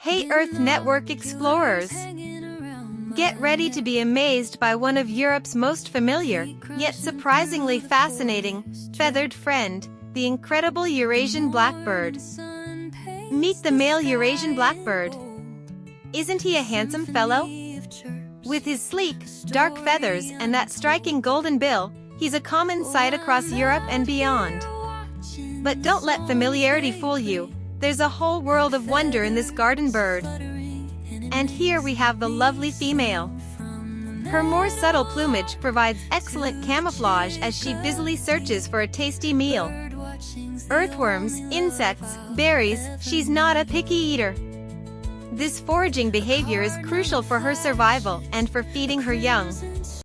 Hey Earth Network explorers! Get ready to be amazed by one of Europe's most familiar, yet surprisingly fascinating, feathered friend, the incredible Eurasian blackbird. Meet the male Eurasian blackbird. Isn't he a handsome fellow? With his sleek, dark feathers and that striking golden bill, he's a common sight across Europe and beyond. But don't let familiarity fool you. There's a whole world of wonder in this garden bird. And here we have the lovely female. Her more subtle plumage provides excellent camouflage as she busily searches for a tasty meal. Earthworms, insects, berries, she's not a picky eater. This foraging behavior is crucial for her survival and for feeding her young.